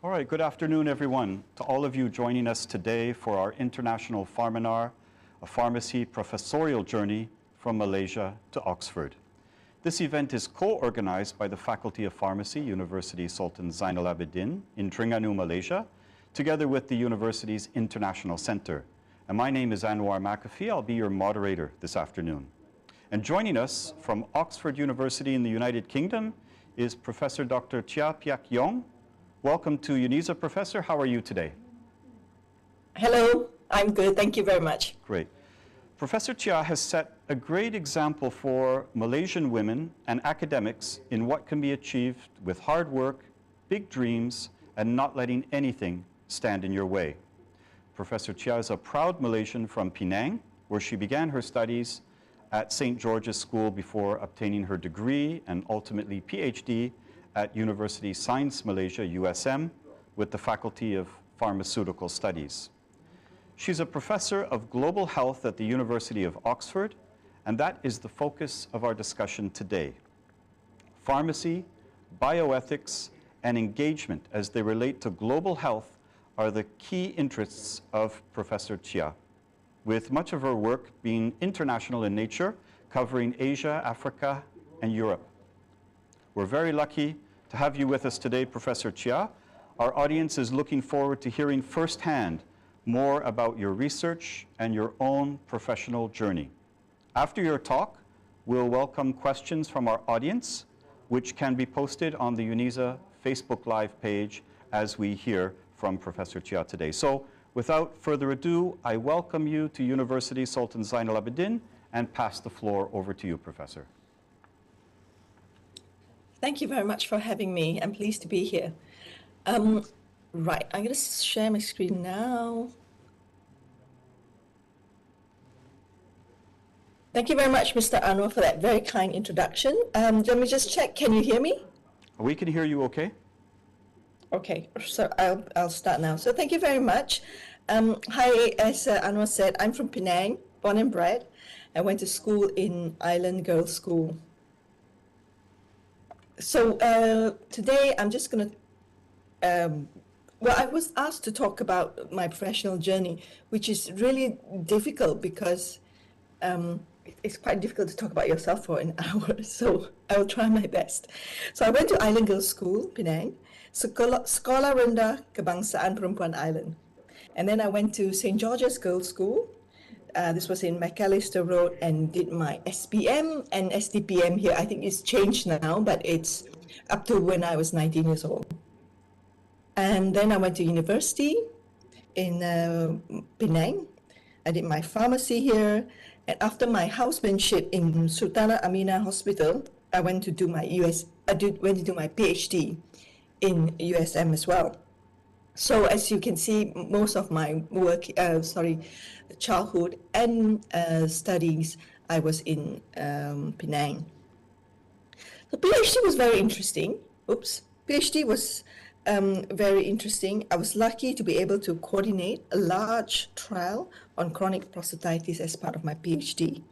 All right, good afternoon, everyone. To all of you joining us today for our International Pharminar, a pharmacy professorial journey from Malaysia to Oxford. This event is co-organized by the Faculty of Pharmacy, University Sultan Zainal Abidin in Terengganu, Malaysia, together with the university's International Center. And my name is Anwar McAfee. I'll be your moderator this afternoon. And joining us from Oxford University in the United Kingdom is Professor Dr. CHEAH YEONG. Welcome to UniCEL, Professor. How are you today? Hello, I'm good. Thank you very much. Great. Professor CHEAH has set a great example for Malaysian women and academics in what can be achieved with hard work, big dreams, and not letting anything stand in your way. Professor CHEAH is a proud Malaysian from Penang, where she began her studies at St. George's School before obtaining her degree and ultimately PhD at University Science Malaysia, USM, with the Faculty of Pharmaceutical Studies. She's a professor of global health at the University of Oxford, and that is the focus of our discussion today. Pharmacy, bioethics, and engagement as they relate to global health are the key interests of Professor CHEAH, with much of her work being international in nature, covering Asia, Africa, and Europe. We're very lucky to have you with us today, Professor CHEAH. Our audience is looking forward to hearing firsthand more about your research and your own professional journey. After your talk, we'll welcome questions from our audience, which can be posted on the UniCEL Facebook Live page as we hear from Professor CHEAH today. So, without further ado, I welcome you to University Sultan Zainal Abidin and pass the floor over to you, Professor. Thank you very much for having me. I'm pleased to be here. Right, I'm going to share my screen now. Thank you very much, Mr. Anwar, for that very kind introduction. Let me just check. Can you hear me? We can hear you okay. Okay, so I'll start now. So thank you very much. Hi, as Anwar said, I'm from Penang, born and bred. I went to school in Island Girls' School. So today I'm just going to, well, I was asked to talk about my professional journey, which is really difficult because it's quite difficult to talk about yourself for an hour, so I will try my best. So I went to Island Girls' School, Penang, Sekolah Rendah Kebangsaan Perempuan Island. And then I went to St. George's Girls' School. This was in McAllister Road, and did my SPM and SDPM here. I think it's changed now, but it's up to when I was 19 years old. And then I went to university in Penang. I did my pharmacy here. And after my housemanship in Sultanah Aminah Hospital, I went to do my PhD in USM as well. So as you can see, most of my work, childhood and studies, I was in Penang. The PhD was very interesting. PhD was very interesting. I was lucky to be able to coordinate a large trial on chronic prostatitis as part of my PhD.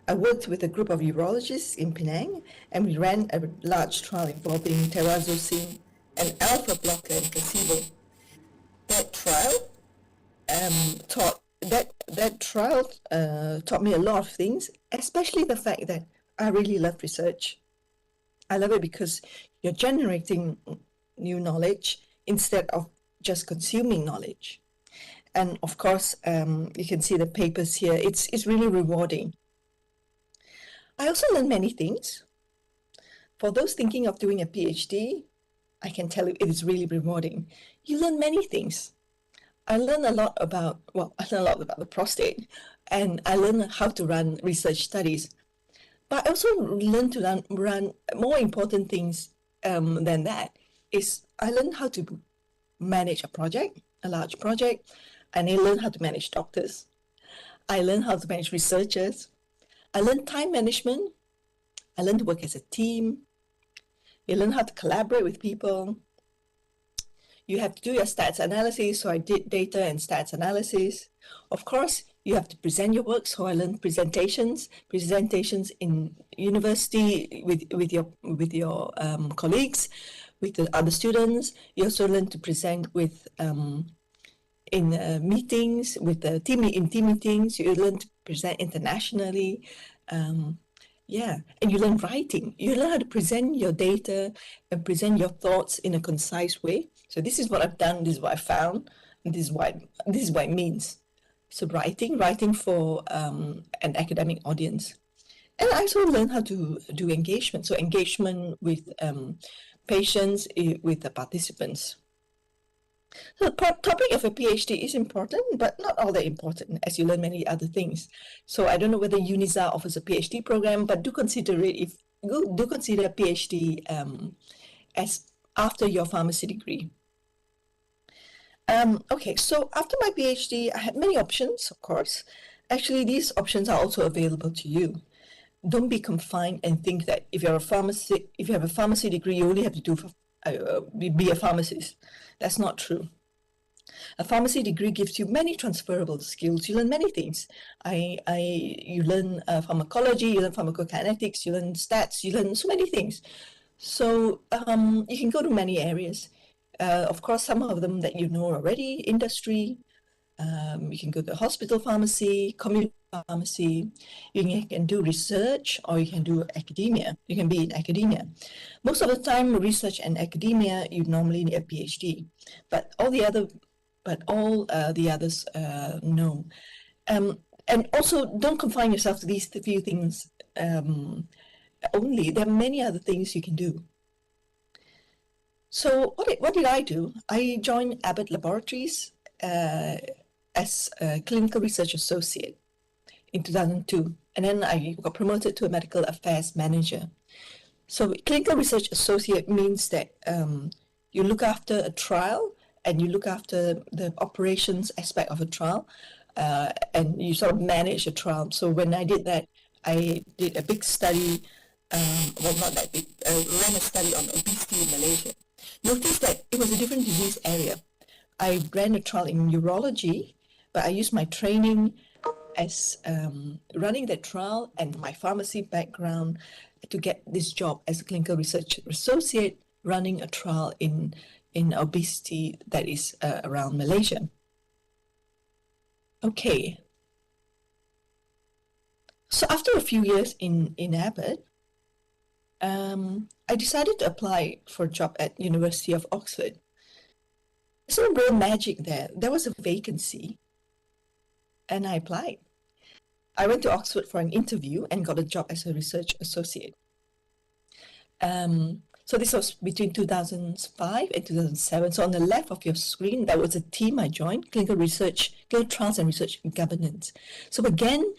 I worked with a group of urologists in Penang, and we ran a large trial involving terazosin, an alpha blocker, and placebo. That trial taught me a lot of things, especially the fact that I really love research. I love it because you're generating new knowledge instead of just consuming knowledge. And of course, you can see the papers here. It's really rewarding. I also learned many things. For those thinking of doing a PhD, I can tell you it is really rewarding. You learn many things. I learned a lot about the prostate, and I learned how to run research studies. But I also learned to run more important things than that. I learned how to manage a large project, and I learned how to manage doctors. I learned how to manage researchers. I learned time management. I learned to work as a team. You learn how to collaborate with people. You have to do your stats analysis, so I did data and stats analysis. Of course, You have to present your work. So I learned presentations in university with your colleagues, with the other students. You also learn to present with in meetings with the team meetings. You learn to present internationally. Yeah, and you learn writing. You learn how to present your data and present your thoughts in a concise way. So this is what I've done. This is what I found. And this is what it means. So writing for an academic audience. And I also learned how to do engagement. So engagement with patients, with the participants. So the topic of a PhD is important, but not all that important, as you learn many other things. So I don't know whether UniCEL offers a PhD program, but do consider it. Do consider a PhD as after your pharmacy degree. Okay, so after my PhD, I had many options, of course. Actually, these options are also available to you. Don't be confined and think that if you have a pharmacy degree, you only have to do be a pharmacist. That's not true. A pharmacy degree gives you many transferable skills. You learn many things. You learn pharmacology, you learn pharmacokinetics, you learn stats, you learn so many things. So you can go to many areas. Of course, some of them that you know already, industry. You can go to hospital pharmacy, community pharmacy. You can do research, or you can do academia. You can be in academia. Most of the time, research and academia, you normally need a PhD. But all the others, no. And also, don't confine yourself to these few things only. There are many other things you can do. So what did I do? I joined Abbott Laboratories as a clinical research associate in 2002. And then I got promoted to a medical affairs manager. So clinical research associate means that you look after a trial and you look after the operations aspect of a trial, and you sort of manage a trial. So when I did that, I did a big study, well, not that big, ran a study on obesity in Malaysia. Notice that it was a different disease area. I ran a trial in neurology, but I used my training as running that trial and my pharmacy background to get this job as a clinical research associate running a trial in obesity that is around Malaysia. Okay. So after a few years in Abbott, I decided to apply for a job at University of Oxford. There's some real magic there. There was a vacancy, and I applied. I went to Oxford for an interview and got a job as a research associate. So this was between 2005 and 2007. So on the left of your screen, that was a team I joined, clinical research, clinical trials and research governance. So again,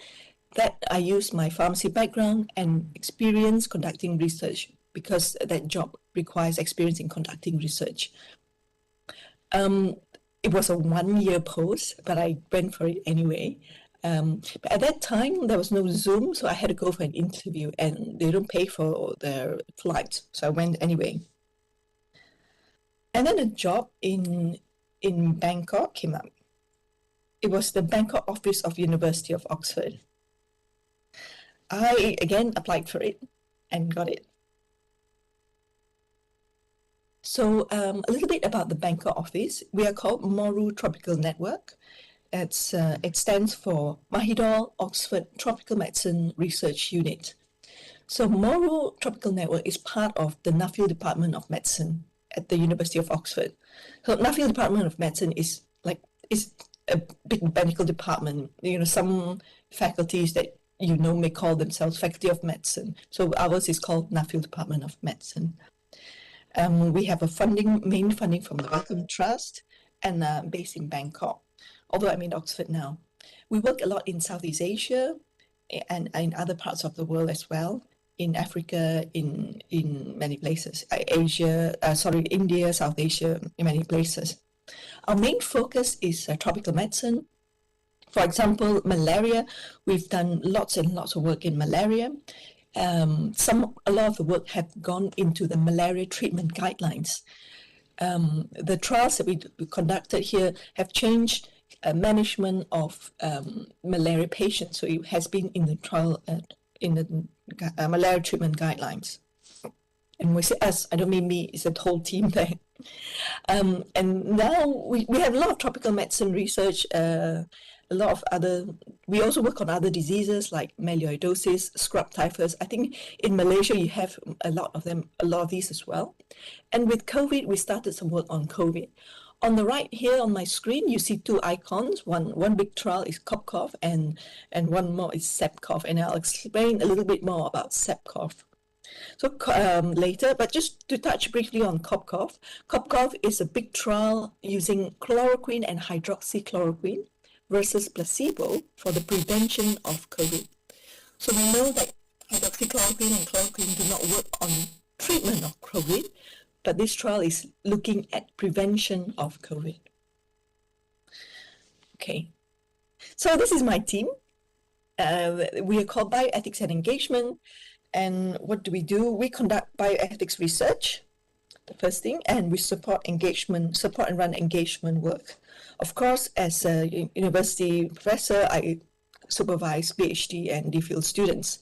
that I used my pharmacy background and experience conducting research, because that job requires experience in conducting research. It was a one-year post, but I went for it anyway. But at that time, there was no Zoom, so I had to go for an interview, and they don't pay for their flights, so I went anyway. And then a job in Bangkok came up. It was the Bangkok office of University of Oxford. I again applied for it and got it. So a little bit about the Bangkok office. We are called Moru Tropical Network. It stands for Mahidol Oxford Tropical Medicine Research Unit. So Moru Tropical Network is part of the Nuffield Department of Medicine at the University of Oxford. So Nuffield Department of Medicine is a big medical department. You know, some faculties that may call themselves Faculty of Medicine. So ours is called Nuffield Department of Medicine. We have a main funding from the Wellcome Trust, and based in Bangkok, although I'm in Oxford now. We work a lot in Southeast Asia and in other parts of the world as well, in Africa, in many places, India, South Asia, in many places. Our main focus is tropical medicine. For example, malaria. We've done lots and lots of work in malaria. A lot of the work have gone into the malaria treatment guidelines. The trials that we conducted here have changed management of malaria patients. So it has been in the trial in the malaria treatment guidelines. And when we say us, I don't mean me, it's a whole team there. And now we have a lot of tropical medicine research, a lot of other, we also work on other diseases like melioidosis, scrub typhus. I think in Malaysia you have a lot of these as well. And with COVID, we started some work on COVID. On the right here on my screen, you see two icons. One big trial is COP-COV and one more is SEP-COV. And I'll explain a little bit more about SEP-COV. So later, but just to touch briefly on COP-COV. COP-COV is a big trial using chloroquine and hydroxychloroquine versus placebo for the prevention of COVID. So we know that hydroxychloroquine and chloroquine do not work on treatment of COVID, but this trial is looking at prevention of COVID. Okay, so this is my team. We are called Bioethics and Engagement. And what do? We conduct bioethics research, the first thing, and we support and run engagement work. Of course, as a university professor, I supervise PhD and DPhil students.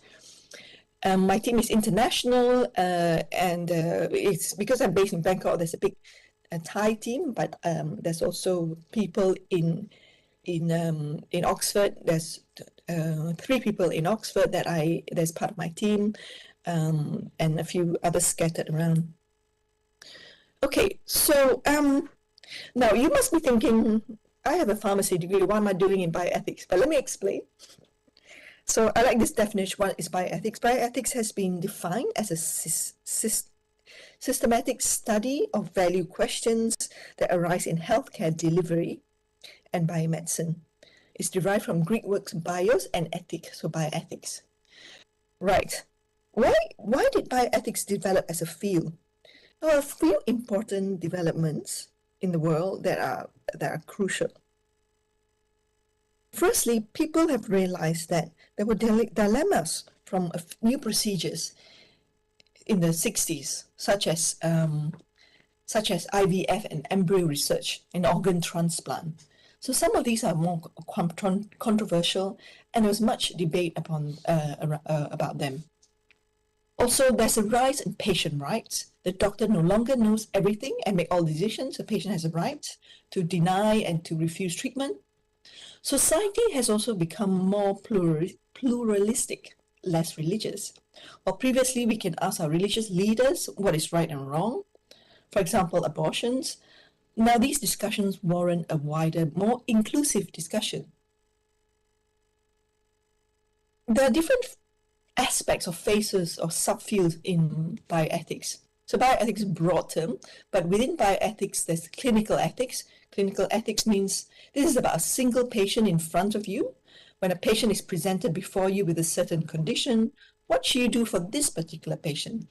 My team is international, and it's because I'm based in Bangkok. There's a big Thai team, but there's also people in Oxford. There's 3 people in Oxford that's part of my team, and a few others scattered around. Okay, so now you must be thinking, I have a pharmacy degree, what am I doing in bioethics? But let me explain. So I like this definition. What is bioethics? Bioethics has been defined as a systematic study of value questions that arise in healthcare delivery and biomedicine. It's derived from Greek words bios and ethics, so bioethics. Right. Why did bioethics develop as a field? There are a few important developments in the world that are crucial. Firstly, people have realized that there were dilemmas from new procedures in the 60s, such as IVF and embryo research and organ transplant. So some of these are more controversial, and there was much debate about them. Also, there's a rise in patient rights. The doctor no longer knows everything and make all decisions. The patient has a right to deny and to refuse treatment. Society has also become more pluralistic, less religious. While previously we can ask our religious leaders what is right and wrong, for example, abortions, now these discussions warrant a wider, more inclusive discussion. There are different aspects or phases or subfields in bioethics. So bioethics is a broad term, but within bioethics, there's clinical ethics. Clinical ethics means this is about a single patient in front of you. When a patient is presented before you with a certain condition, what should you do for this particular patient?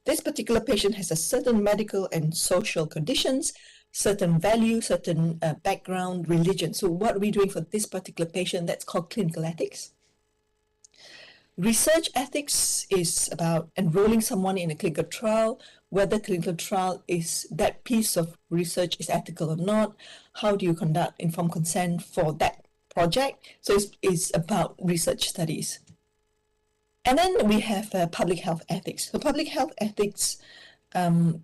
This particular patient has a certain medical and social conditions, certain values, certain background, religion. So what are we doing for this particular patient? That's called clinical ethics. Research ethics is about enrolling someone in a clinical trial, whether clinical trial is that piece of research is ethical or not, how do you conduct informed consent for that project. So it's about research studies. And then we have public health ethics. So public health ethics,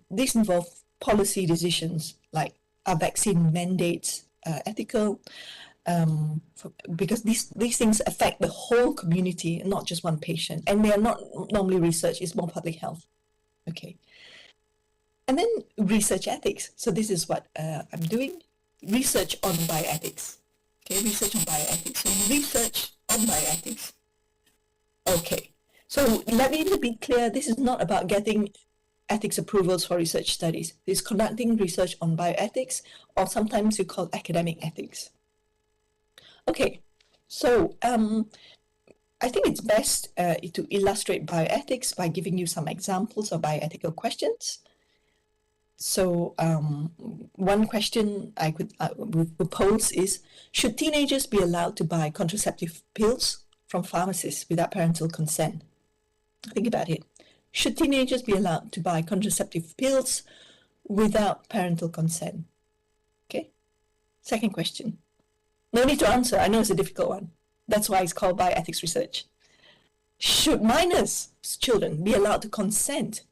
these involve policy decisions like are vaccine mandates ethical, because these things affect the whole community, not just one patient, and they are not normally research, it's more public health. Okay. And then research ethics. So this is what I'm doing, research on bioethics. Okay, research on bioethics. So research on bioethics. Okay, so let me be clear, this is not about getting ethics approvals for research studies. It's conducting research on bioethics, or sometimes you call academic ethics. Okay, so I think it's best to illustrate bioethics by giving you some examples of bioethical questions. So one question I would propose is, should teenagers be allowed to buy contraceptive pills from pharmacists without parental consent? Think about it. Should teenagers be allowed to buy contraceptive pills without parental consent? Okay. Second question. No need to answer. I know it's a difficult one. That's why it's called bioethics research. Should minors, children, be allowed to consent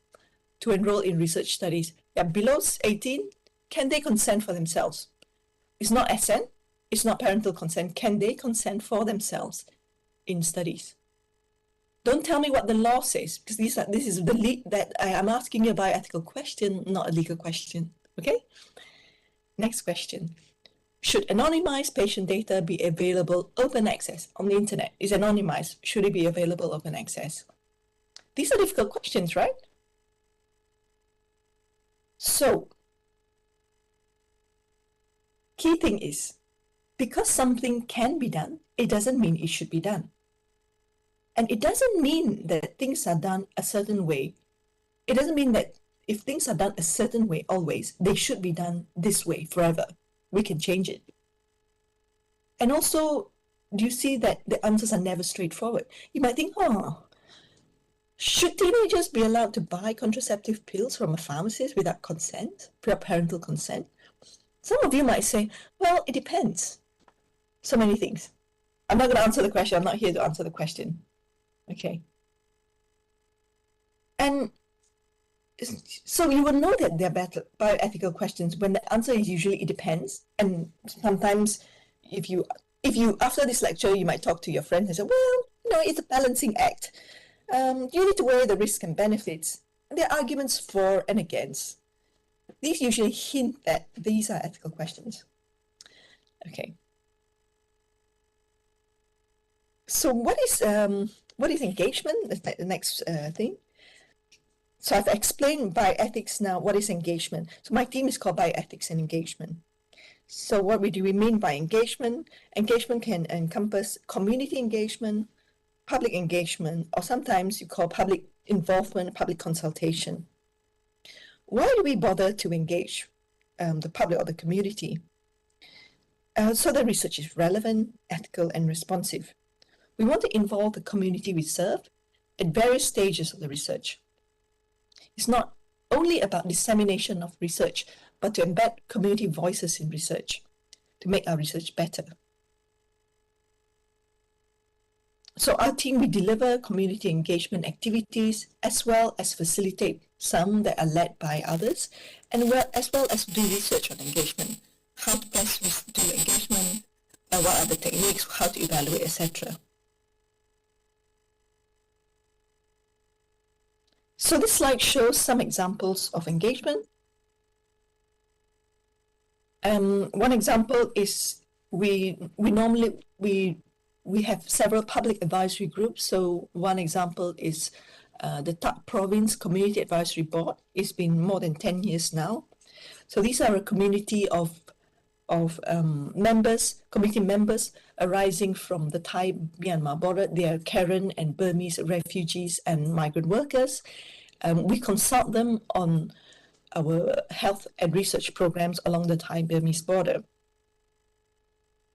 to enroll in research studies? Yeah, below 18, can they consent for themselves? It's not assent, it's not parental consent. Can they consent for themselves in studies? Don't tell me what the law says, because this is that I'm asking you a bioethical question, not a legal question. Okay? Next question. Should anonymized patient data be available open access on the internet? Is anonymized? Should it be available open access? These are difficult questions, right? So, key thing is, because something can be done, it doesn't mean it should be done. And it doesn't mean that things are done a certain way. It doesn't mean that if things are done a certain way always, they should be done this way forever. We can change it. And also, do you see that the answers are never straightforward? You might think, should teenagers be allowed to buy contraceptive pills from a pharmacist without consent, without parental consent? Some of you might say, well, it depends. So many things. I'm not going to answer the question. I'm not here to answer the question. Okay. And so you will know that they're bioethical questions when the answer is usually it depends. And sometimes if you after this lecture, you might talk to your friends and say, well, it's a balancing act. You need to weigh the risks and benefits. And there are arguments for and against. These usually hint that these are ethical questions. Okay. So what is engagement? The next thing. So I've explained bioethics now. What is engagement? So my team is called Bioethics and Engagement. So what do we mean by engagement? Engagement can encompass community engagement, public engagement, or sometimes you call public involvement, public consultation. Why do we bother to engage the public or the community? So the research is relevant, ethical, and responsive. We want to involve the community we serve at various stages of the research. It's not only about dissemination of research, but to embed community voices in research to make our research better. So our team, we deliver community engagement activities as well as facilitate some that are led by others, and as well as do research on engagement. How to best do engagement, what are the techniques, how to evaluate, etc. So this slide shows some examples of engagement. One example is we have several public advisory groups. So one example is the TARIKH Province Community Advisory Board. It's been more than 10 years now. So these are a community of community members arising from the Thai-Myanmar border. They are Karen and Burmese refugees and migrant workers. We consult them on our health and research programs along the Thai-Burmese border.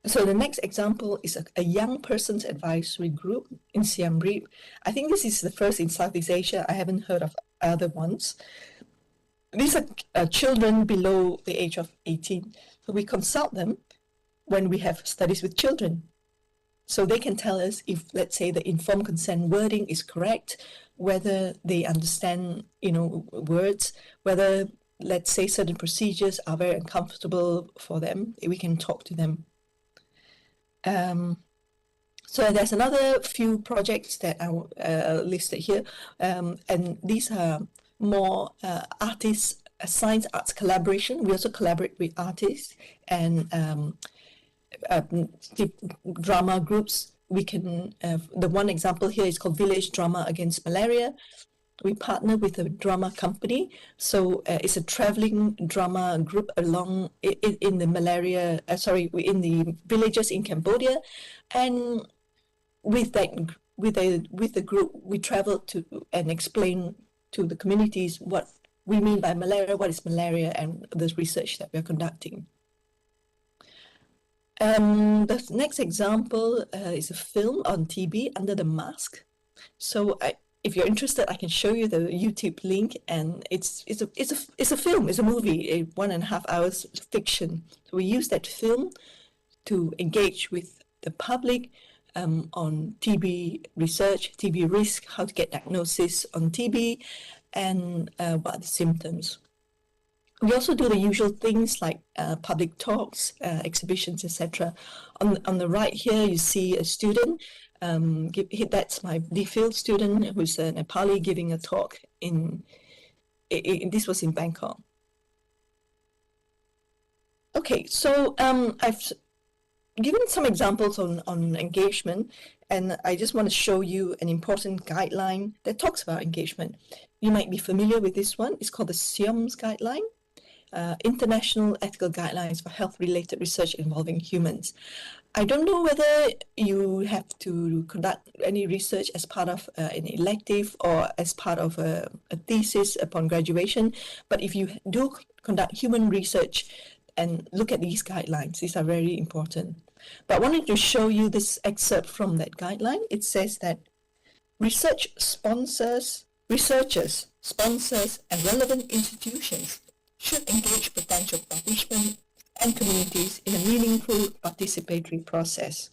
So the next example is a young person's advisory group in Siem Reap. I think this is the first in Southeast Asia. I haven't heard of other ones. These are children below the age of 18. So we consult them when we have studies with children. So they can tell us if, let's say, the informed consent wording is correct, whether they understand, words, whether, let's say, certain procedures are very uncomfortable for them. We can talk to them. So there's another few projects that are listed here, and these are more artists, science arts collaboration. We also collaborate with artists and drama groups. We can, the one example here is called Village Drama Against Malaria. We partner with a drama company. So it's a traveling drama group along in the in the villages in Cambodia. And with the group, we travel to and explain to the communities what we mean by malaria, what is malaria, and the research that we're conducting. The next example is a film on TB, Under the Mask. So if you're interested, I can show you the YouTube link, and it's a film, it's a movie, a 1.5 hours fiction. So we use that film to engage with the public on TB research, TB risk, how to get diagnosis on TB, and what are the symptoms. We also do the usual things like public talks, exhibitions, etc. On the right here, you see a student. That's my DPhil student, who's a Nepali, giving a talk this was in Bangkok. Okay, so I've given some examples on engagement, and I just want to show you an important guideline that talks about engagement. You might be familiar with this one. It's called the SIOMS guideline. International Ethical Guidelines for Health-Related Research Involving Humans. I don't know whether you have to conduct any research as part of an elective or as part of a thesis upon graduation, but if you do conduct human research and look at these guidelines, these are very important. But I wanted to show you this excerpt from that guideline. It says that researchers, sponsors, and relevant institutions should engage potential participants and communities in a meaningful participatory process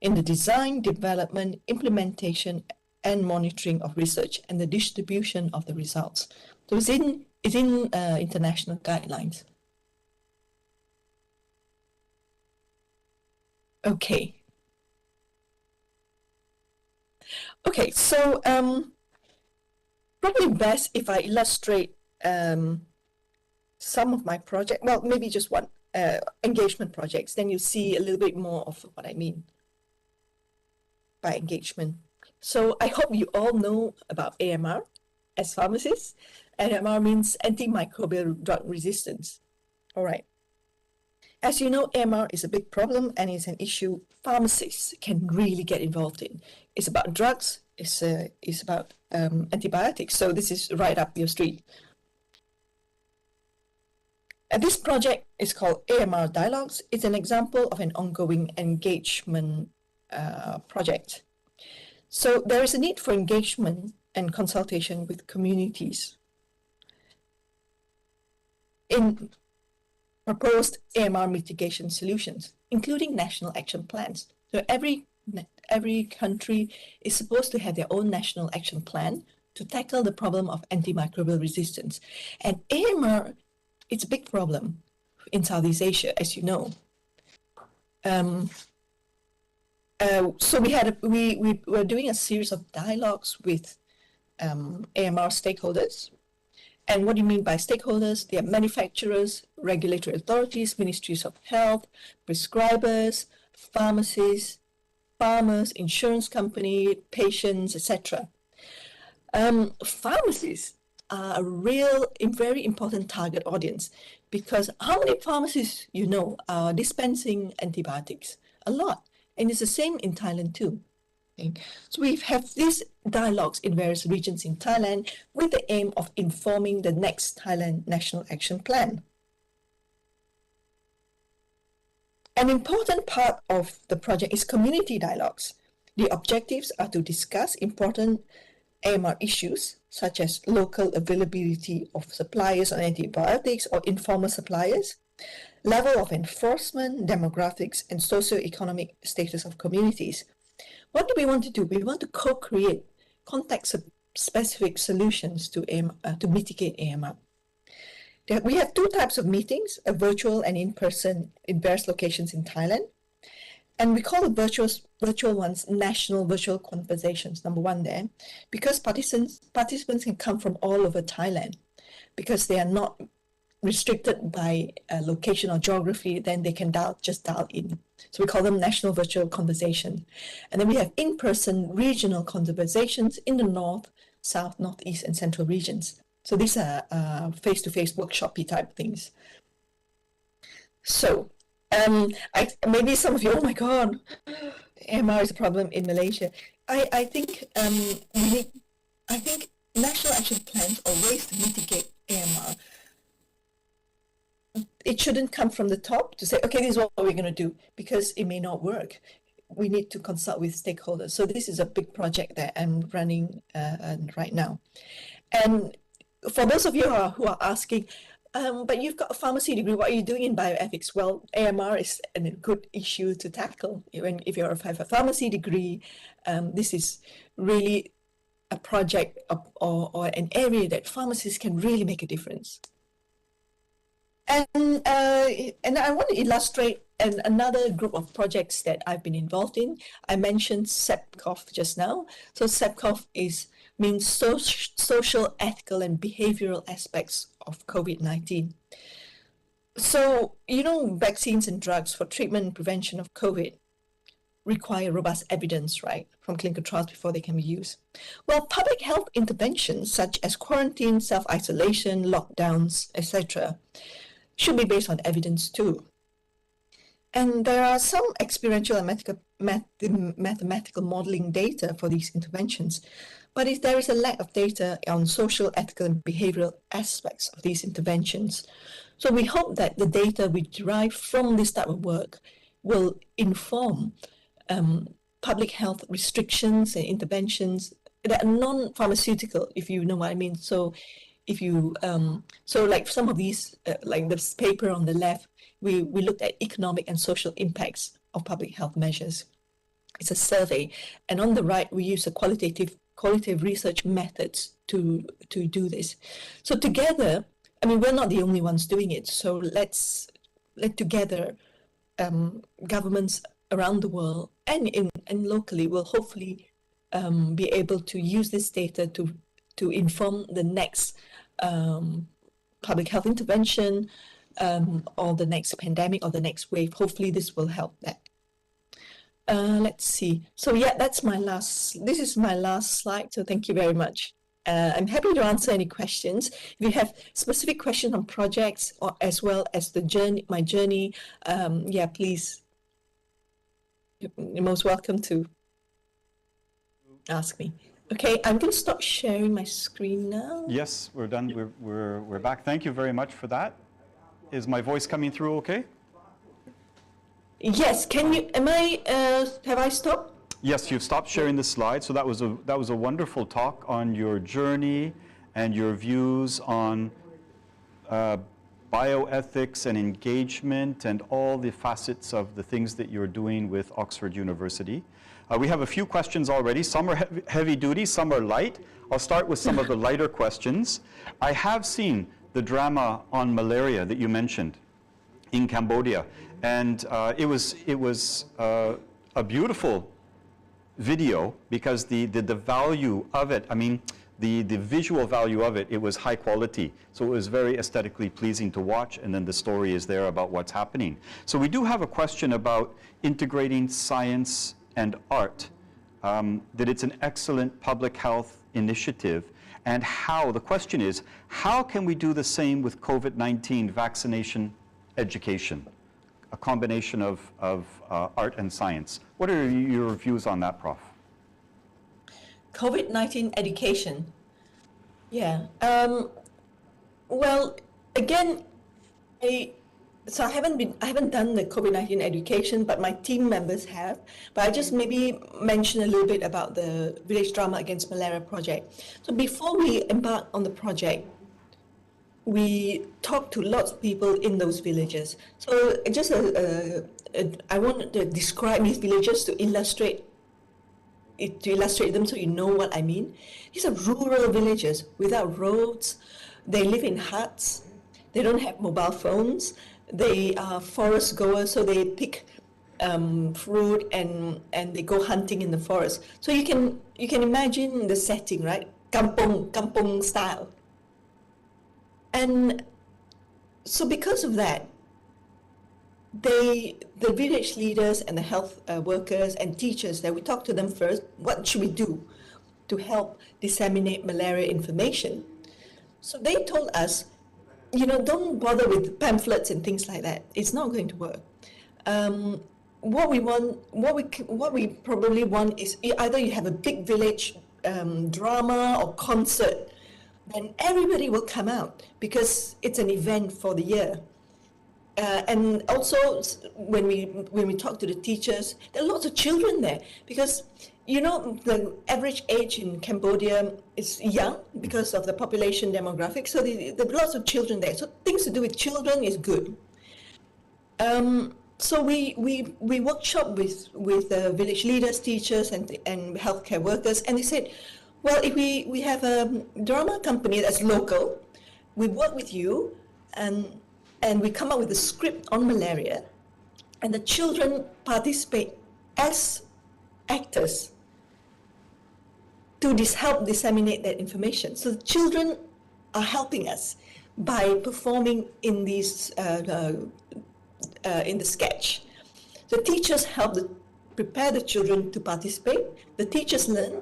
in the design, development, implementation, and monitoring of research and the distribution of the results. So it's in international guidelines. Okay. Okay, so probably best if I illustrate some of my project, well, maybe just one engagement projects, then you see a little bit more of what I mean by engagement. So I hope you all know about AMR as pharmacists. AMR means antimicrobial drug resistance. All right. As you know, AMR is a big problem and it's an issue pharmacists can really get involved in. It's about drugs, it's about antibiotics. So this is right up your street. This project is called AMR Dialogues. It's an example of an ongoing engagement project. So there is a need for engagement and consultation with communities in proposed AMR mitigation solutions, including national action plans. So every country is supposed to have their own national action plan to tackle the problem of antimicrobial resistance. And AMR, it's a big problem in Southeast Asia, as you know. So we were doing a series of dialogues with AMR stakeholders. And what do you mean by stakeholders? They are manufacturers, regulatory authorities, ministries of health, prescribers, pharmacists, farmers, insurance company, patients, etc. Pharmacists are a very important target audience, because how many pharmacists you know are dispensing antibiotics? A lot. And it's the same in Thailand too. Okay. So we have these dialogues in various regions in Thailand with the aim of informing the next Thailand National Action Plan. An important part of the project is community dialogues. The objectives are to discuss important AMR issues such as local availability of suppliers on antibiotics or informal suppliers, level of enforcement, demographics, and socio-economic status of communities. What do we want to do? We want to co-create context-specific solutions to mitigate AMR. We have two types of meetings, a virtual and in-person in various locations in Thailand. And we call the virtual ones national virtual conversations, number one there, because participants can come from all over Thailand, because they are not restricted by location or geography, then they can just dial in. So we call them national virtual conversation. And then we have in-person regional conversations in the north, south, northeast, and central regions. So these are face-to-face workshop-y type things. So maybe some of you, oh my God, AMR is a problem in Malaysia. I think national action plans or ways to mitigate AMR, it shouldn't come from the top to say, okay, this is what we're going to do, because it may not work. We need to consult with stakeholders. So this is a big project that I'm running right now. And for those of you who are asking, But you've got a pharmacy degree. What are you doing in bioethics? Well, AMR is a good issue to tackle. If you have a pharmacy degree, this is really a project or an area that pharmacists can really make a difference. And I want to illustrate another group of projects that I've been involved in. I mentioned SEPCOF just now. So SEPCOF means social, ethical, and behavioral aspects of COVID-19. So, vaccines and drugs for treatment and prevention of COVID require robust evidence, right, from clinical trials before they can be used. Well, public health interventions such as quarantine, self-isolation, lockdowns, etc., should be based on evidence too. And there are some experiential and mathematical modeling data for these interventions. But if there is a lack of data on social, ethical, and behavioral aspects of these interventions, so we hope that the data we derive from this type of work will inform public health restrictions and interventions that are non-pharmaceutical, if you know what I mean. So if you, so like some of these, like this paper on the left, we looked at economic and social impacts of public health measures. It's a survey. And on the right, we use a qualitative research methods to do this. So together, I mean, we're not the only ones doing it. So let together governments around the world and locally will hopefully be able to use this data to inform the next public health intervention or the next pandemic or the next wave. Hopefully this will help that. Let's see. So yeah, this is my last slide. So thank you very much. I'm happy to answer any questions. If you have specific questions on projects or as well as my journey, yeah, please, you're most welcome to ask me. Okay, I'm going to stop sharing my screen now. Yes, we're done. We're back. Thank you very much for that. Is my voice coming through okay? Yes, have I stopped? Yes, you've stopped sharing the slide. So that was a wonderful talk on your journey and your views on bioethics and engagement and all the facets of the things that you're doing with Oxford University. We have a few questions already. Some are heavy duty, some are light. I'll start with some of the lighter questions. I have seen the drama on malaria that you mentioned in Cambodia. And it was a beautiful video because the value of it, I mean, the visual value of it, it was high quality. So it was very aesthetically pleasing to watch, and then the story is there about what's happening. So we do have a question about integrating science and art, that it's an excellent public health initiative, and the question is, how can we do the same with COVID-19 vaccination education? A combination of art and science. What are your views on that, Prof? COVID-19 education. Yeah. Well, again, I haven't done the COVID-19 education, but my team members have. But I just maybe mention a little bit about the Village Drama Against Malaria project. So before we embarked on the project, we talked to lots of people in those villages. So just I wanted to describe these villages to illustrate them so you know what I mean. These are rural villages without roads. They live in huts. They don't have mobile phones. They are forest goers, so they pick fruit and they go hunting in the forest. So you can imagine the setting, right? Kampung style. And so because of that, the village leaders and the health workers and teachers, that we talked to them first, what should we do to help disseminate malaria information? So they told us, don't bother with pamphlets and things like that. It's not going to work. What we probably want is either you have a big village drama or concert, then everybody will come out because it's an event for the year. And also when we talk to the teachers, there are lots of children there because you know the average age in Cambodia is young because of the population demographic. So there are lots of children there. So things to do with children is good. So we workshop with village leaders, teachers, and healthcare workers, and they said, well, if we have a drama company that's local, we work with you, and we come up with a script on malaria, and the children participate as actors to help disseminate that information. So the children are helping us by performing in these in the sketch. The teachers help prepare the children to participate. The teachers learn,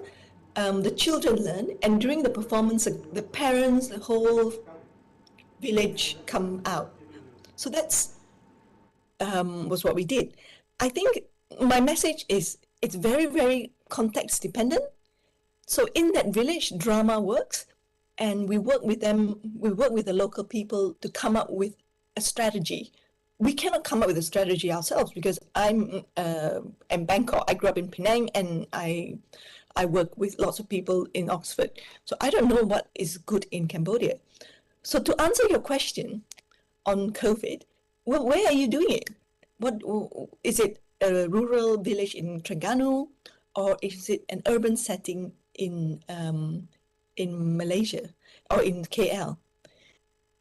the children learn, and during the performance, the parents, the whole village come out. So that's was what we did. I think my message is it's very, very context dependent. So in that village, drama works, and we work with them. We work with the local people to come up with a strategy. We cannot come up with a strategy ourselves because I'm in Bangkok. I grew up in Penang, and I work with lots of people in Oxford. So I don't know what is good in Cambodia. So to answer your question on COVID, well, where are you doing it? What is it? A rural village in Terengganu, or is it an urban setting in Malaysia or in KL?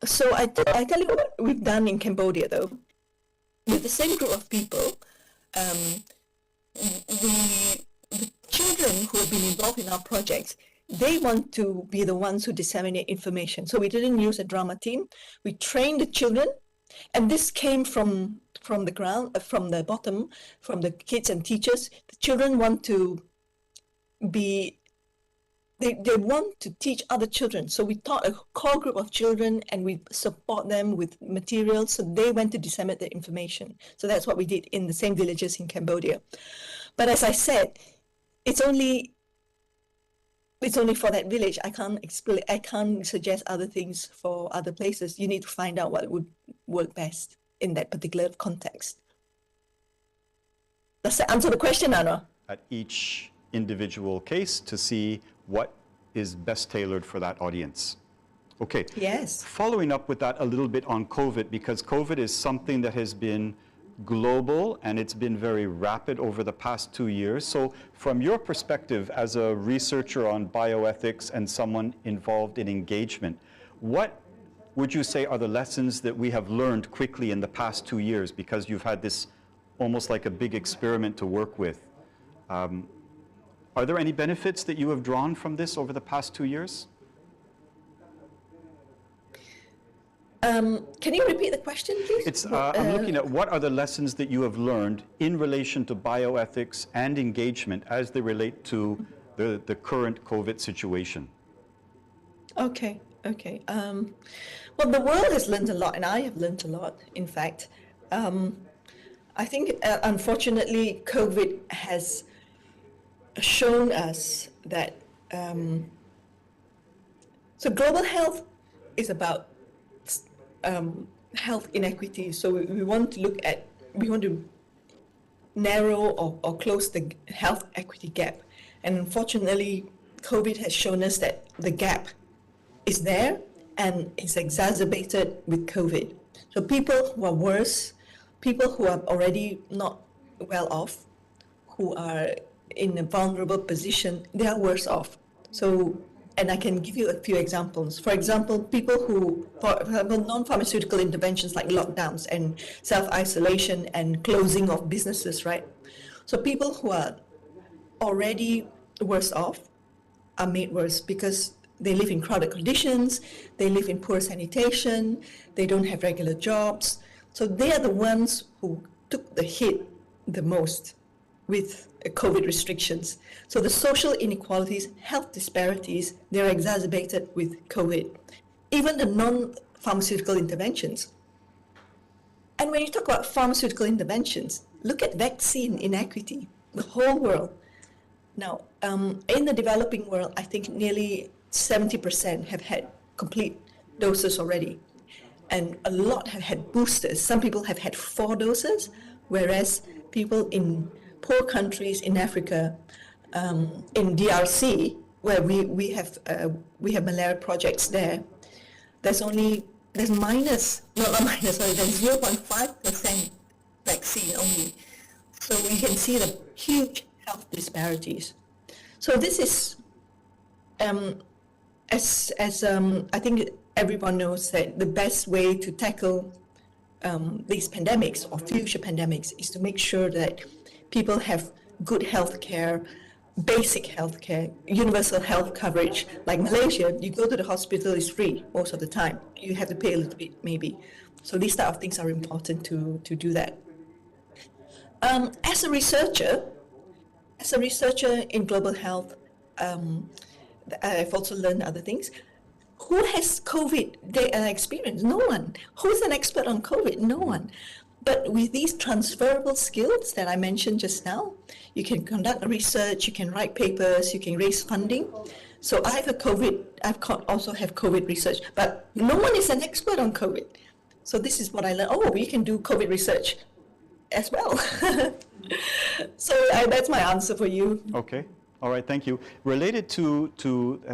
So I tell you what we've done in Cambodia, though. With the same group of people, the children who have been involved in our projects, they want to be the ones who disseminate information. So we didn't use a drama team. We trained the children, and this came from the ground, from the bottom, from the kids and teachers. The children want to be, they want to teach other children. So we taught a core group of children, and we support them with materials. So they went to disseminate the information. So that's what we did in the same villages in Cambodia. But as I said, it's only for that village. I can't suggest other things for other places. You need to find out what would work best in that particular context. Does that answer the question, Anna? At each individual case to see what is best tailored for that audience. Okay. Yes. Following up with that a little bit on COVID, because COVID is something that has been global and it's been very rapid over the past 2 years. So from your perspective as a researcher on bioethics and someone involved in engagement, what would you say are the lessons that we have learned quickly in the past 2 years, because you've had this almost like a big experiment to work with? Are there any benefits that you have drawn from this over the past 2 years? Can you repeat the question, please? I'm looking at what are the lessons that you have learned in relation to bioethics and engagement as they relate to the current COVID situation. Okay. Well, the world has learned a lot, and I have learned a lot, in fact. I think, unfortunately, COVID has shown us that so global health is about health inequity. So we want to narrow or close the health equity gap. And unfortunately, COVID has shown us that the gap is there and is exacerbated with COVID. So people who are worse, people who are already not well off, who are in a vulnerable position, they are worse off. So, and I can give you a few examples. For example, people who, for example, non-pharmaceutical interventions like lockdowns and self-isolation and closing of businesses, right? So people who are already worse off are made worse because they live in crowded conditions, they live in poor sanitation, they don't have regular jobs. So they are the ones who took the hit the most with COVID restrictions. So the social inequalities, health disparities, they're exacerbated with COVID. Even the non-pharmaceutical interventions. And when you talk about pharmaceutical interventions, look at vaccine inequity, the whole world. Now, in the developing world, I think nearly 70% have had complete doses already. and a lot have had boosters. Some people have had 4 doses, whereas people in poor countries in Africa, in DRC, where we have malaria projects there, there's minus, no, not minus, sorry, there's 0.5% vaccine only. So we can see the huge health disparities. So this is, as I think everyone knows that the best way to tackle these pandemics or future pandemics is to make sure that people have good health care, basic health care, universal health coverage. Like Malaysia, you go to the hospital, it's free most of the time. You have to pay a little bit maybe. So these type of things are important to do that. As a researcher in global health, I've also learned other things. Who has COVID experience? No one. Who's an expert on COVID? No one. But with these transferable skills that I mentioned just now, you can conduct research, you can write papers, you can raise funding. So I have also have COVID research, but no one is an expert on COVID. So this is what I learned. Oh, we can do COVID research as well. So that's my answer for you. Okay. All right, thank you. Related to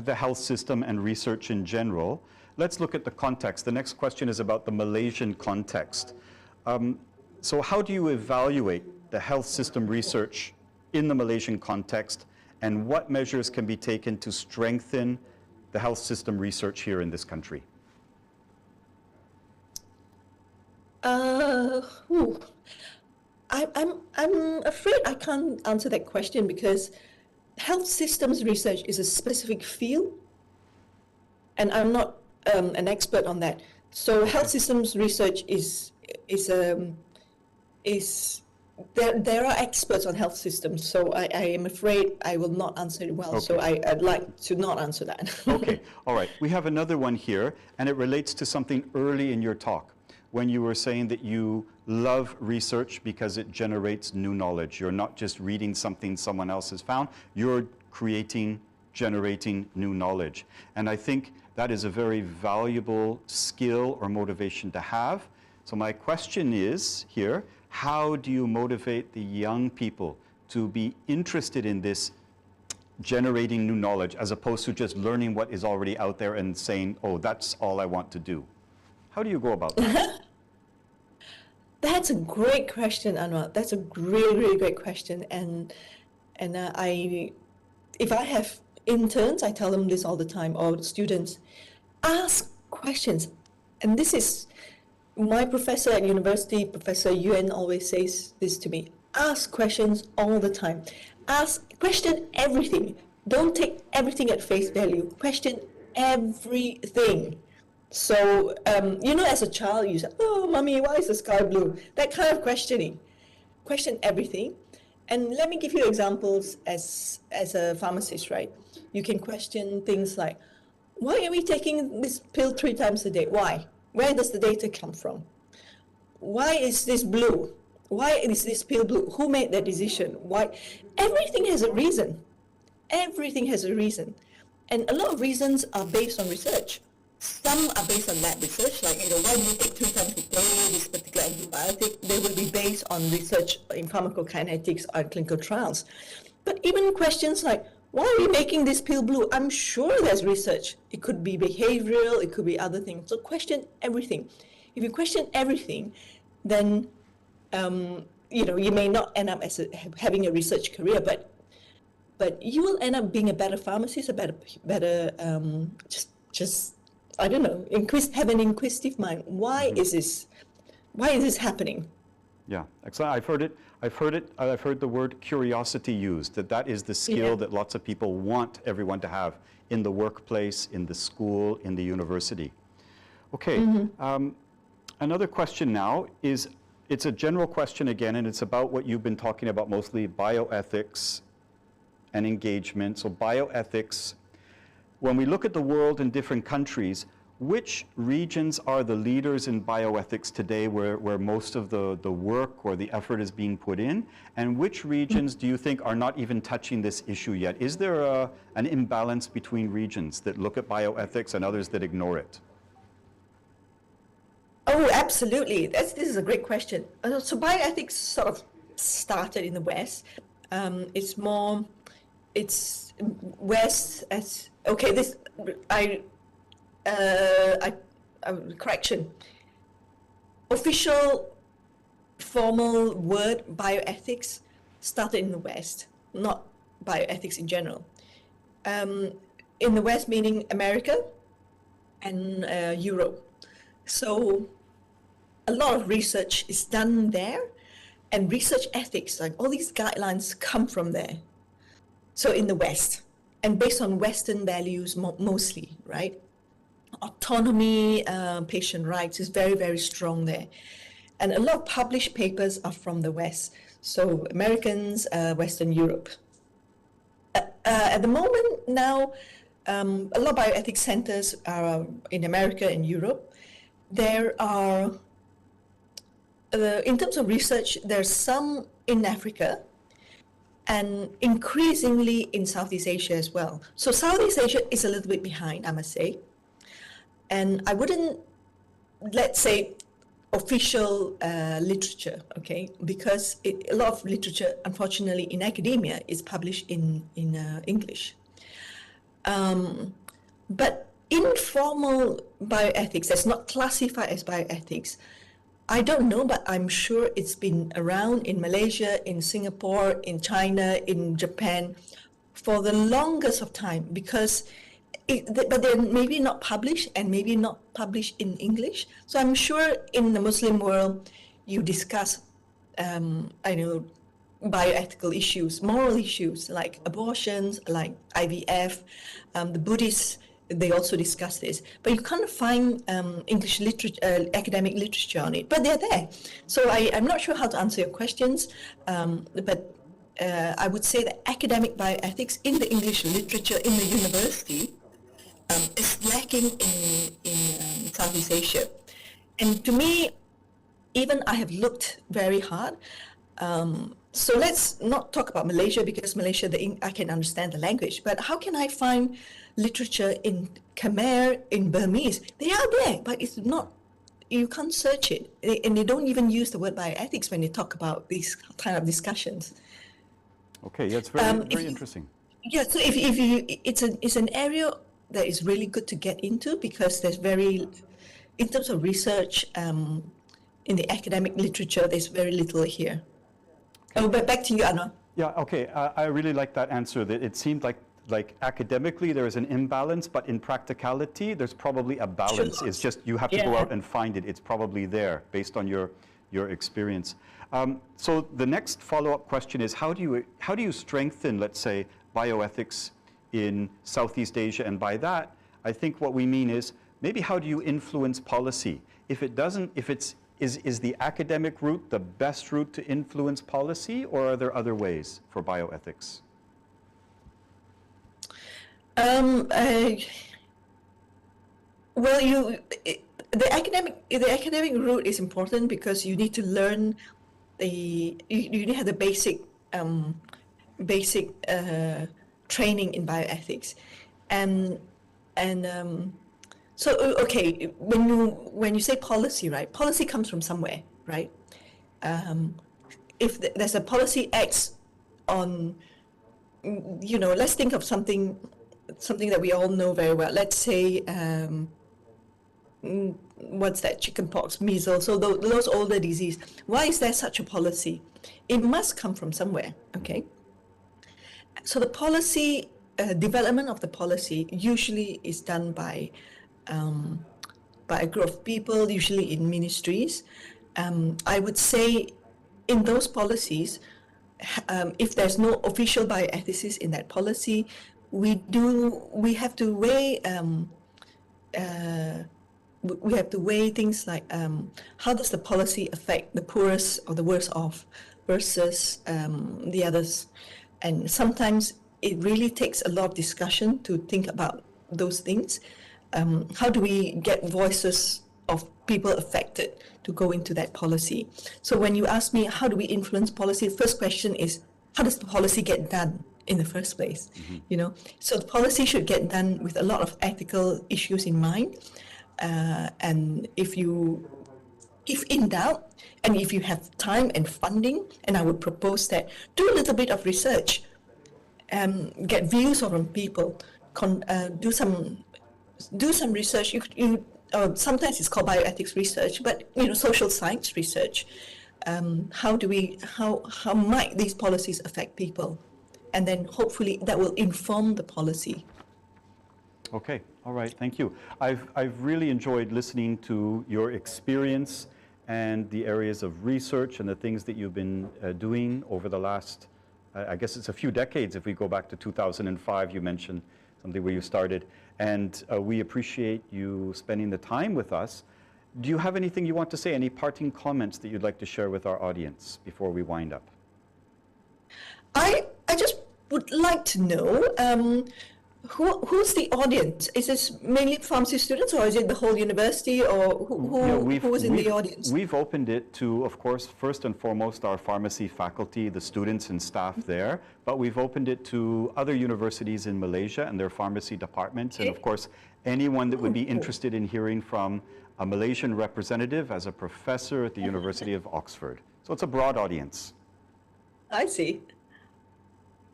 the health system and research in general, let's look at the context. The next question is about the Malaysian context. So how do you evaluate the health system research in the Malaysian context, and what measures can be taken to strengthen the health system research here in this country? I'm afraid I can't answer that question because health systems research is a specific field, and I'm not an expert on that. So health systems research there are experts on health systems. So I am afraid I will not answer it well. Okay. So I'd like to not answer that. Okay. All right. We have another one here, and it relates to something early in your talk, when you were saying that you love research because it generates new knowledge. You're not just reading something someone else has found, you're generating new knowledge. And I think that is a very valuable skill or motivation to have. So my question is here, how do you motivate the young people to be interested in this generating new knowledge, as opposed to just learning what is already out there and saying, oh, that's all I want to do? How do you go about that? That's a great question, Anwar. That's a really, really great question. And if I have interns, I tell them this all the time, or students, ask questions. And this is, my professor at university, Professor Yuan, always says this to me: ask questions all the time. Question everything. Don't take everything at face value. Question everything. So, as a child, you say, oh, mommy, why is the sky blue? That kind of questioning. Question everything. And let me give you examples as a pharmacist, right? You can question things like, why are we taking this pill 3 times a day? Why? Where does the data come from? Why is this blue? Why is this pill blue? Who made that decision? Why? Everything has a reason. Everything has a reason. And a lot of reasons are based on research. Some are based on lab research, like, why do you take 3 times a day this particular antibiotic? They will be based on research in pharmacokinetics or clinical trials. But even questions like, why are we making this pill blue? I'm sure there's research. It could be behavioral, it could be other things. So question everything. If you question everything, then, you may not end up as having a research career, but you will end up being a better pharmacist, a better I don't know, have an inquisitive mind. Why is this happening? Yeah, excellent. I've heard the word curiosity used, that is the skill that lots of people want everyone to have in the workplace, in the school, in the university. Okay, another question now is, it's a general question again, and it's about what you've been talking about mostly, bioethics and engagement. So bioethics, when we look at the world in different countries, which regions are the leaders in bioethics today, where most of the work or the effort is being put in? And which regions do you think are not even touching this issue yet? Is there an imbalance between regions that look at bioethics and others that ignore it? Oh, absolutely. This is a great question. So bioethics sort of started in the West. It's more, it's West as, okay, this, I, I correction. Official formal word bioethics started in the West, not bioethics in general. In the West, meaning America and Europe. So a lot of research is done there, and research ethics, like all these guidelines, come from there. So in the West, and based on Western values mostly, right? Autonomy, patient rights is very, very strong there. And a lot of published papers are from the West. So Americans, Western Europe. At the moment now, a lot of bioethics centers are in America and Europe. There are, in terms of research, there's some in Africa and increasingly in Southeast Asia as well. So Southeast Asia is a little bit behind, I must say. And I wouldn't, let's say, official literature, okay? Because a lot of literature, unfortunately, in academia is published in English. But informal bioethics, that's not classified as bioethics, I don't know, but I'm sure it's been around in Malaysia, in Singapore, in China, in Japan for the longest of time, because but they're maybe not published and maybe not published in English. So I'm sure in the Muslim world, you discuss, I know, bioethical issues, moral issues like abortions, like IVF. The Buddhists, they also discuss this, but you can't find English literature, academic literature on it, but they're there. So I'm not sure how to answer your questions, but I would say that academic bioethics in the English literature in the university is lacking in Southeast Asia. And to me, even I have looked very hard. So let's not talk about Malaysia, because Malaysia, I can understand the language, but how can I find literature in Khmer, in Burmese? They are there, but it's not, you can't search it. And they don't even use the word bioethics when they talk about these kind of discussions. Okay, yeah, it's very interesting. Yeah, so if you, it's an area that is really good to get into, because there's in terms of research, in the academic literature, there's very little here. Okay. Oh, but back to you, Anna. Yeah, okay, I really like that answer. That it seemed like academically there is an imbalance, but in practicality there's probably a balance. Sure. It's just you have to go out and find it. It's probably there based on your experience. So the next follow-up question is, how do you strengthen, let's say, bioethics in Southeast Asia? And by that, I think what we mean is, maybe how do you influence policy? If it doesn't, is the academic route the best route to influence policy, or are there other ways for bioethics? Well, the academic route is important because you need to learn you need to have the basic training in bioethics, and so okay, when you say policy, right? Policy comes from somewhere, right? If there's a policy X on, let's think of something that we all know very well. Let's say, what's that? Chickenpox, measles. So those older disease. Why is there such a policy? It must come from somewhere. Okay. So the policy development of the policy usually is done by a group of people, usually in ministries. I would say in those policies, if there's no official bioethicists in that policy, we have to weigh things like how does the policy affect the poorest or the worst off versus the others. And sometimes it really takes a lot of discussion to think about those things. How do we get voices of people affected to go into that policy? So when you ask me, how do we influence policy? The first question is, how does the policy get done in the first place? Mm-hmm. So the policy should get done with a lot of ethical issues in mind. And if you if in doubt, and if you have time and funding, and I would propose that, do a little bit of research, get views from people, do some research. Sometimes it's called bioethics research, but social science research. How might these policies affect people? And then hopefully that will inform the policy. Okay, all right, thank you. I've really enjoyed listening to your experience and the areas of research and the things that you've been doing over the last, I guess it's a few decades. If we go back to 2005, you mentioned something where you started. And we appreciate you spending the time with us. Do you have anything you want to say, any parting comments that you'd like to share with our audience before we wind up? I just would like to know, who's the audience? Is this mainly pharmacy students, or is it the whole university, or who is in the audience? We've opened it to, of course, first and foremost, our pharmacy faculty, the students and staff there, but we've opened it to other universities in Malaysia and their pharmacy departments, okay. And of course, anyone that would be interested in hearing from a Malaysian representative as a professor at the University of Oxford. So it's a broad audience. I see.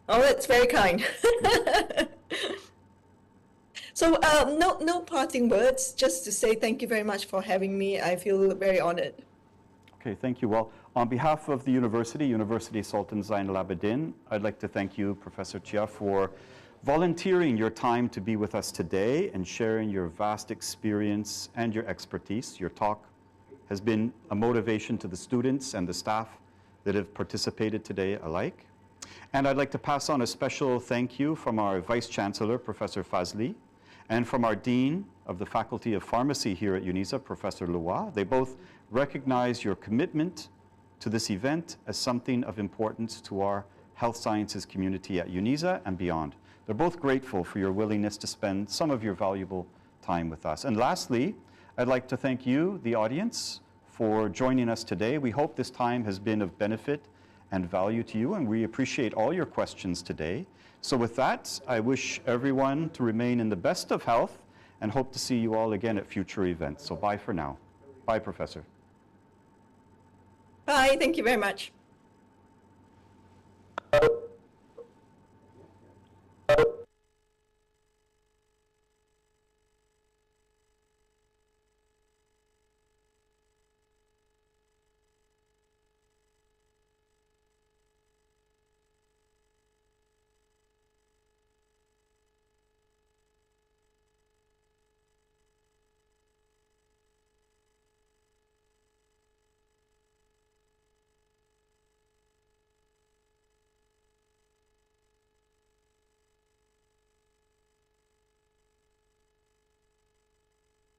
Oh, that's very kind. So no parting words, just to say thank you very much for having me. I feel very honored. Okay, thank you. Well, on behalf of the University Sultan Zainal Abidin, I'd like to thank you, Professor CHEAH, for volunteering your time to be with us today and sharing your vast experience and your expertise. Your talk has been a motivation to the students and the staff that have participated today alike. And I'd like to pass on a special thank you from our Vice Chancellor, Professor Fazli, and from our Dean of the Faculty of Pharmacy here at UNICEL, Professor Luwa. They both recognize your commitment to this event as something of importance to our health sciences community at UNICEL and beyond. They're both grateful for your willingness to spend some of your valuable time with us. And lastly, I'd like to thank you, the audience, for joining us today. We hope this time has been of benefit and value to you, and we appreciate all your questions today. So with that, I wish everyone to remain in the best of health and hope to see you all again at future events. So bye for now. Bye, Professor. Bye, thank you very much.